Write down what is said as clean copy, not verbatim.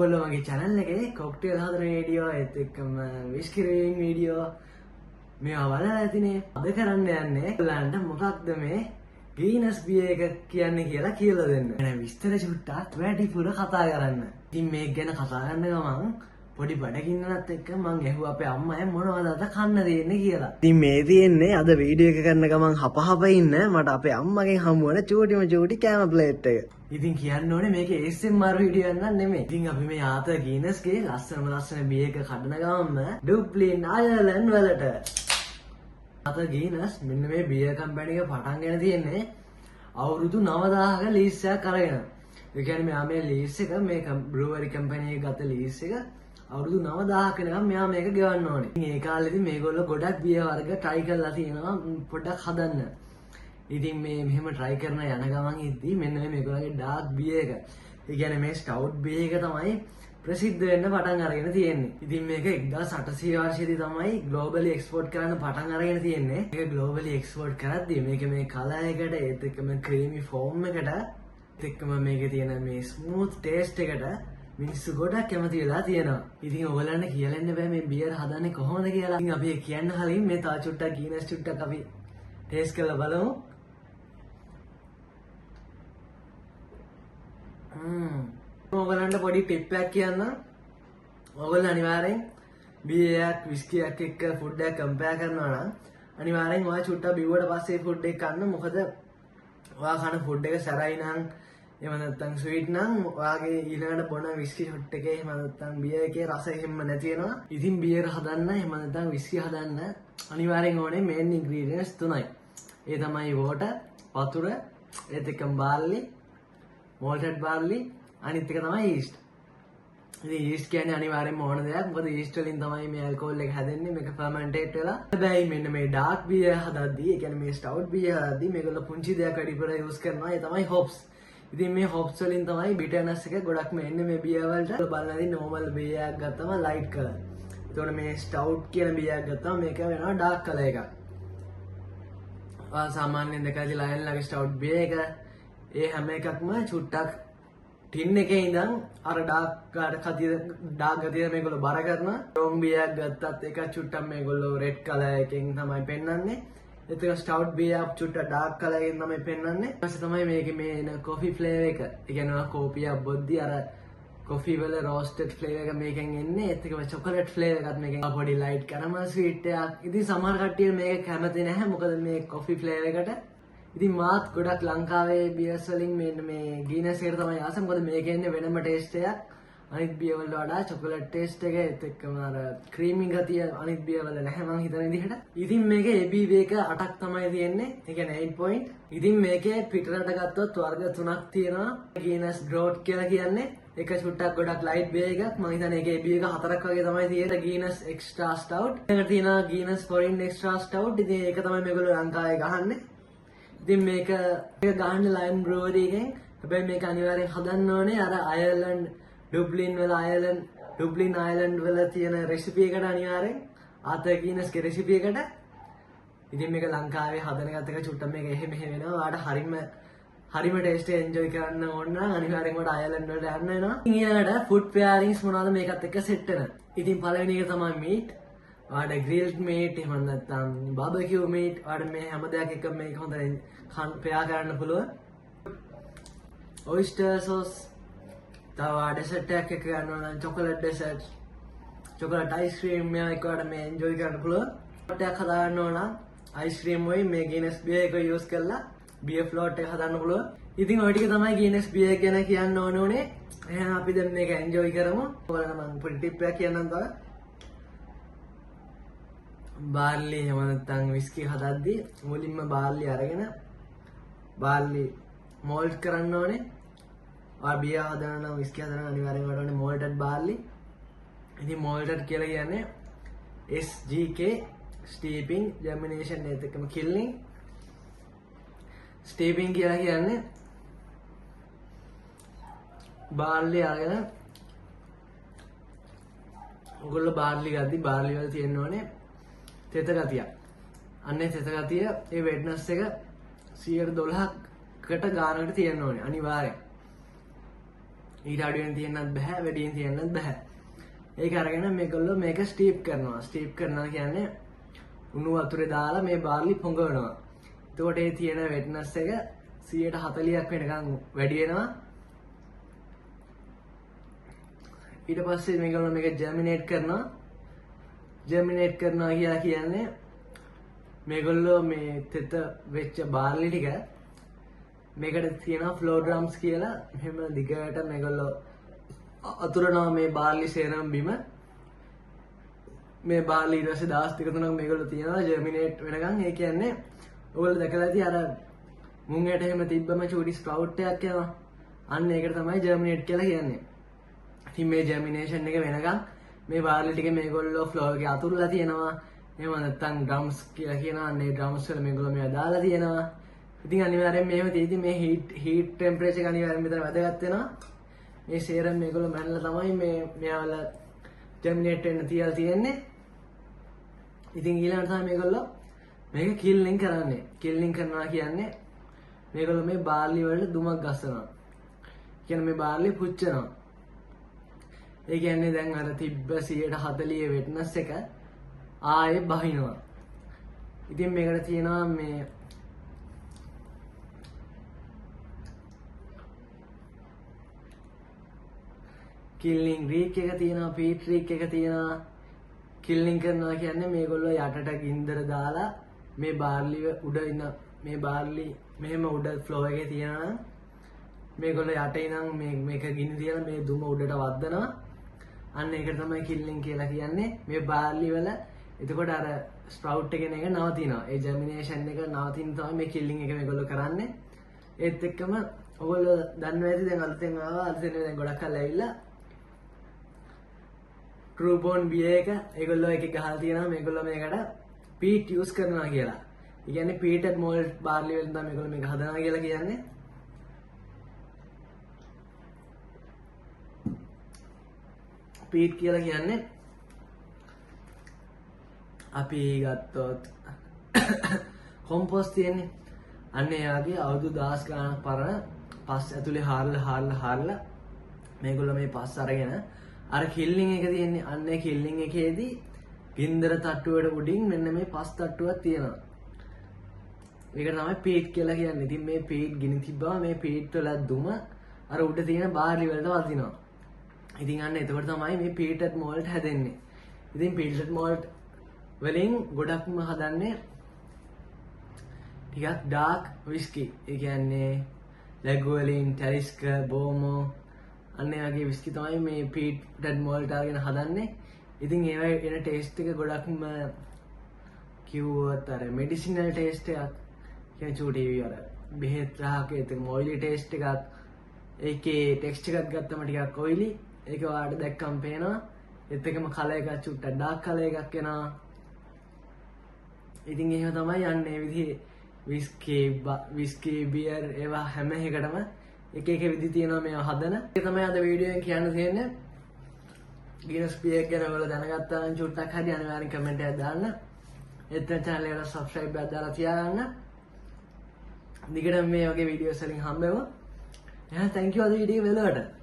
ඔයගොල්ලෝ මගේ channel එකේ cocktail හදන වීඩියෝ ඒත් එක්කම whisky reviewing වීඩියෝ මේවා බලලා ඇතිනේ. අද කරන්න යන්නේ ඔයාලන්ට මොකක්ද මේ Guinness beer එක කියන්නේ කියලා කියලා දෙන්න. එහෙනම් විස්තර චුට්ටක් වැඩිපුර කතා කරන්න. ඉතින් මේක ගැන කතා කරන ගමන් පොඩි බඩගින්නනත් එක්ක මං ඇහුවා අපේ අම්මා මොනවද අද කන්න දෙන්නේ කියලා. ඉතින් මේ තියෙන්නේ අද වීඩියෝ එක කරන ගමන් හපහප ඉන්න මට අපේ අම්මගෙන් හමු වුණ චූටි කෑම ප්ලේට් එක. ඉතින් කියන්න ඕනේ මේක ASMR වීඩියෝ එකක් නෙමෙයි. ඉතින් අපි මේ ආතර Guinness ගේ ලස්සන බියර් එක කඩන ගමන්ම ඩුබ්ලින් අයර්ලන්ඩ් වලට ආතර Guinness මෙන්න මේ බියර් කම්පැනි එක පටන් ගෙන තියෙන්නේ අවුරුදු 9000ක ලීස් එකක් අරගෙන. ඒ කියන්නේ මෙයා මේ ලීස් එක මේ බ්‍රූවරි කම්පැනි එක ගත ලීස් එක අවුරුදු 9000ක ඉඳන් මෙයා මේක ගෙවන්න ඕනේ. ඉතින් ඒ කාලෙදි මේගොල්ලෝ ගොඩක් බියර් වර්ග try කරලා තියෙනවා පොඩ්ඩක් හදන්න. ඉතින් මේ මෙහෙම try කරන යන ගමන් ඉද්දි මෙන්න මේගොල්ලන්ගේ dark beer එක. ඒ කියන්නේ මේ stout beer එක තමයි ප්‍රසිද්ධ වෙන්න පටන් අරගෙන තියෙන්නේ. ඉතින් මේක 1800 වර්ෂයේදී තමයි globally export කරන්න පටන් අරගෙන තියෙන්නේ. මේක globally export කරද්දී මේක මේ color එකට ඒත් එක්කම creamy foam එකට ඒත් එක්කම මේකේ තියෙන මේ smooth taste එකට මිනිස්සු ගොඩක් කැමති වෙලා තියෙනවා. ඉතින් ඔයගලන්ට කියලා ඉන්න බෑ මේ බියර් හදන්නේ කොහොමද කියලා. ඉතින් අපි කියන්න කලින් මේ තා චුට්ටක් Guinness චුට්ටක් අපි ටේස්ට් කරලා බලමු. ඔයගලන්ට පොඩි ටිප් එකක් කියන්න. ඔයගොල්ලෝ අනිවාර්යෙන් බියර් එකක් විස්කි එකක් එක්ක ෆුඩ් එකක් කම්පෙයාර් කරනවා නම් අනිවාර්යෙන් ඔයා චුට්ටක් බිව්වට පස්සේ ෆුඩ් එක කන්න. මොකද ඔයා කන ෆුඩ් එක සැරයි නම් එහෙම නැත්නම් ස්වීට් නම් ඔයාගේ ඊළඟට බොන විස්කි ෂොට් එකේ එහෙම නැත්නම් බියර් එකේ රස එහෙම නැති වෙනවා. ඉතින් බියර් හදන්න එහෙම නැත්නම් විස්කි හදන්න අනිවාර්යෙන් ඕනේ මේන් ඉන්ග්‍රීඩියන්ට්ස් තුනයි. ඒ තමයි water, වතුර, ඒත් එක්කම barley, malted barley, අනිත් එක තමයි yeast. ඉතින් yeast කියන්නේ අනිවාර්යෙන්ම ඕන දෙයක්. මොකද yeast වලින් තමයි මේ alcohol එක හැදෙන්නේ. මේක fermentate වෙලා. හැබැයි මෙන්න මේ dark beer හදද්දී, ඒ කියන්නේ මේ stout beer හදද්දී මේගොල්ලෝ පුංචි දෙයක් වැඩිපුර use කරනවා. ඒ තමයි hops. ඉතින් මේ hops වලින් තමයි bitterness එක ගොඩක්ම එන්නේ මේ beer වලට. බලනදී normal beer එකක් ගත්තම light color. ඒතකොට මේ stout කියන beer එකක් ගත්තම මේක වෙනවා dark color එකක්. සාමාන්‍යයෙන් දැකලා ලයන්ලගේ stout beer එක ඒ හැම එකක්ම චුට්ටක් ටින් එකේ ඉඳන් අර dark ගතිය මේගොල්ලෝ බර කරන strong beer එකක් ගත්තත් ඒක චුට්ටක් මේගොල්ලෝ red color එකෙන් තමයි පෙන්වන්නේ. ඒක stout beer එක චුට්ටක් dark color එකෙන් තමයි පෙන්වන්නේ. ඊපස්සේ තමයි මේකේ මේ එන coffee flavor එක. ඒ කියන්නේ කෝපියක් බොද්දි අර coffee වල roasted flavor එක මේකෙන් එන්නේ. ඒත් එකම chocolate flavor එකත් මේකෙන් පොඩි light caramel sweet එකක්. ඉතින් සමහර කට්ටිය මේක කැමති නැහැ. මොකද මේ coffee flavor එකට. ඉතින් මාත් ගොඩක් ලංකාවේ බියර්ස් වලින් මේ Guinness එකට තමයි ආස. මොකද මේකේ ඉන්නේ වෙනම ටේස්ට් එකක්. අනිත් බියර් වලට වඩා චොකලට් ටේස්ට් එක ඒත් එක්කම අර ක්‍රීමි ගතිය අනිත් බියර් වල නැහැ මං හිතන විදිහට. ඉතින් මේකේ ABV එක 8ක් තමයි තියෙන්නේ. ඒ කියන්නේ 8 point. ඉතින් මේකේ පිටරට ගත්තොත් වර්ග 3ක් තියෙනවා. Guinness Draught කියලා කියන්නේ එක චුට්ටක් ගොඩක් ලයිට් බියර් එකක්. මං හිතන්නේ ඒකේ ABV එක 4ක් වගේ තමයි තියෙන්නේ. Guinness Extra Stout. ඊළඟට තියෙනවා Guinness Foreign Extra Stout. ඉතින් ඒක තමයි මේගොල්ලෝ ලංකාවේ ගහන්නේ. ඉතින් මේක ගහන්න ලයින් බ්‍රූවරි එකෙන්. හැබැයි මේක අනිවාර්යෙන් හදන්න ඕනේ අර අයර්ලන්ඩ් ඩුබ්ලින් අයර්ලන්ඩ් වල තියෙන රෙසිපි එකට අනිවාර්යෙන් ආතර Guinness ගේ රෙසිපි එකට. ඉතින් මේක ලංකාවේ හදන එකත් එක චුට්ටක් මේක එහෙම වෙනවා. ඔයාලට හරිම ටේස්ට් එක එන්ජොයි කරන්න ඕන නම් අනිවාර්යෙන්ම ඔයාලට අයර්ලන්ඩ් වලට යන්න වෙනවා. ඉතින් ඊළඟට ෆුඩ් පෙයාරින්ග්ස් මොනවද මේකත් එක්ක සෙට් වෙන. ඉතින් පළවෙනි එක තමයි මීට්. ඔයාලට grilled meat එහෙම නැත්නම් barbecue meat ඔයාලට මේ හැම දෙයක් එක මේක හොඳට පෙයා කරන්න පුළුවන්. oyster sauce තව ඩෙසර්ට් එකක් එක ගන්නවා නම් chocolate dessert, chocolate ice cream මේවා එක ඔයාලට මේ enjoy කරන්න පුළුවන්. float එකක් හදා ගන්න ඕන නම් ice cream වලින් මේ Guinness beer එක use කරලා beer float එක හදන්න පුළුවන්. ඉතින් ওই ටික තමයි Guinness beer ගැන කියන්න ඕනේ. එහෙනම් අපි දැන් මේක enjoy කරමු. ඔයාලට මම පොඩි tip එකක් කියන්නම් තව. barley එහෙම නැත්නම් whiskey හදද්දී මුලින්ම barley අරගෙන barley malt කරන්න ඕනේ. බියර් හදන නම් විස්කි හදන අනිවාර්යෙන් වලට ඕනේ malted barley. ඉතින් malted කියලා කියන්නේ SGK steeping germination ඒත් එක්කම killing. steeping කියලා කියන්නේ barley අරගෙන ඔයගොල්ලෝ barley ගද්දි barley වල තියෙන්න ඕනේ තෙත ගතියක්. අන්නේ තෙත ගතිය ඒ wetness එක 112කට ගානකට තියෙන්න ඕනේ අනිවාර්යෙන්. ඊට අඩුවෙන් තියන්නත් බෑ වැඩියෙන් තියන්නත් බෑ. ඒක අරගෙන මේගොල්ලෝ මේක ස්ටීප් කරනවා. ස්ටීප් කරනවා කියන්නේ උණු වතුරේ දාලා මේ බාර්ලි පොඟවනවා. එතකොට ඒ තියෙන වෙට්නස් එක 140ක් වෙනකන් වැඩි වෙනවා. ඊට පස්සේ මේගොල්ලෝ මේක ජර්මිනේට් කරනවා. ජර්මිනේට් කරනවා කියලා කියන්නේ මේගොල්ලෝ මේ තෙත වෙච්ච බාර්ලි ටික මේකට තියෙනවා ෆ්ලෝ ඩ්‍රම්ස් කියලා. මෙහෙම දිගට මේගොල්ලෝ අතුරනවා මේ බාර්ලි සේරම බිම. මේ බාර්ලි ඊට පස්සේ දවස් දෙක තුනක් මේගොල්ලෝ තියනවා ජර්මිනේට් වෙනකන්. ඒ කියන්නේ ඔයගොල්ලෝ දැකලා ඇති අර මුංගට එහෙම තිබ්බම චූටි ස්ප්‍රවුට් එකක් යනවා. අන්න ඒකට තමයි ජර්මිනේට් කියලා කියන්නේ. ඉතින් මේ ජර්මිනේෂන් එක වෙනකන් මේ බාර්ලි ටික මේගොල්ලෝ ෆ්ලෝ එකේ අතුරලා තියෙනවා. එහෙම නැත්නම් ඩ්‍රම්ස් කියලා කියනවා. අන්න ඒ ඩ්‍රම්ස් වල මේගොල්ලෝ මේවා දාලා තියෙනවා. ඉතින් අනිවාර්යෙන් මේව තියෙදි මේ හීට් ටෙම්පරේචර් එක අනිවාර්යෙන් මෙතන වැදගත් වෙනවා. මේ සේරම් මේගොල්ලෝ මැනලා තමයි මේ මෙයාවල ජර්මිනේට් වෙන්න තියලා තියෙන්නේ. ඉතින් ඊළඟට තමයි මේගොල්ලෝ මේක කිල්ලින් කරන්නේ. කිල්ලින් කරනවා කියන්නේ මේගොල්ලෝ මේ බාර්ලි වලට දුමක් ගස්සනවා. කියන්නේ මේ බාර්ලි පුච්චනවා. ඒ කියන්නේ දැන් අර තිබ්බ 140 වෙට්නස් එක ආයේ බහිනවා. ඉතින් මේකට තියෙනවා මේ කිල්ලින් රීක් එක තියෙනවා, පීට් රීක් එක තියෙනවා. කිල්ලින් කරනවා කියන්නේ මේගොල්ලෝ යටට ගින්දර දාලා මේ බාර්ලි උඩ ඉන්න මේ බාර්ලි මෙහෙම උඩ ෆ්ලෝ එකේ තියනවා. මේගොල්ලෝ යට ඉඳන් මේක ගිනි තියලා මේ දුම උඩට වද්දනවා. අන්න ඒකට තමයි කිල්ලින් කියලා කියන්නේ. මේ බාර්ලි වල එතකොට අර ස්ප්‍රවුට් එකෙන එක නවතිනවා. ඒ ජර්මිනේෂන් එක නවතින තමයි මේ කිල්ලින් එක මේගොල්ලෝ කරන්නේ. ඒත් එක්කම ඔයගොල්ලෝ දන්නවා ඇති දැන් අලුතෙන් ආවා අලුතෙන් දැන් ගොඩක් කල් ඇවිල්ලා ට්‍රූබෝන් බියර් එක ඒගොල්ලෝ එකේ ගහලා තියෙනවා මේගොල්ලෝ මේකට පීට් යූස් කරනවා කියලා. ඒ කියන්නේ පීටඩ් මෝල්ඩ් බාර්ලි වලින් තමයි මේගොල්ලෝ මේක හදනවා කියලා කියන්නේ. පීට් කියලා කියන්නේ අපි ගත්තොත් කොම්පෝස්ට් තියෙන්නේ. අන්න ඒ වගේ අවුරුදු 10 ගානක් පරණ පස් ඇතුලේ හාරලා මේගොල්ලෝ මේ පස් අරගෙන අර කිල්ලින් එක තියෙන්නේ. අන්න ඒ කිල්ලින් එකේදී ගින්දර තට්ටුවට උඩින් මෙන්න මේ පස් තට්ටුවක් තියෙනවා. මේකට තමයි පීට් කියලා කියන්නේ. ඉතින් මේ පීට් ගිනි තිබ්බම මේ පීට් වල දුම අර උඩ තියෙන බාර්ලි වලට වදිනවා. ඉතින් අන්න එතකොට තමයි මේ පීටඩ් මෝල්ට් හැදෙන්නේ. ඉතින් පීටඩ් මෝල්ට් වලින් ගොඩක්ම හදන්නේ ටිකක් ඩාර්ක් විස්කි. ඒ කියන්නේ ලැගුවලින්, ටැරිස්ක, බෝමෝ අන්න ඒ වගේ විස්කි තමයි මේ පීටඩ් මෝල්ට් අරගෙන හදන්නේ. ඉතින් ඒවයි එන ටේස්ට් එක ගොඩක්ම කිව්වොත් අර මෙඩිසිනල් ටේස්ට් එකක්. කියන්නේ චූටි අර බෙහෙත් රහකේ තියෙන ඔයිලි ටේස්ට් එකක්. ඒකේ ටෙක්ස්චර් එකක් ගත්තම ටිකක් ඔයිලි. ඒක ඔයාලට දැක්කම පේනවා. ඒත් එකම කලර් එකක් චුට්ටක් ඩාර්ක් කලර් එකක් එනවා. ඉතින් එහෙම තමයි යන්නේ මේ විදිහේ විස්කි බියර් ඒවා හැම එකටම එක එක විදි තියෙනවා මේවා හදන. ඒක තමයි අද වීඩියෝ එකෙන් කියන්න තියෙන්නේ. ගිනස් බියර් ගැන ඔයාලා දැනගත්තා නම් චුට්ටක් හරි අනිවාර්යෙන් කමෙන්ට් එකක් දාන්න. එතන channel එකට subscribe එකක් දාලා තියාගන්න. දිගටම මේ වගේ වීඩියෝස් වලින් හම්බෙමු. එහෙනම් thank you අද වීඩියෝ බලවට.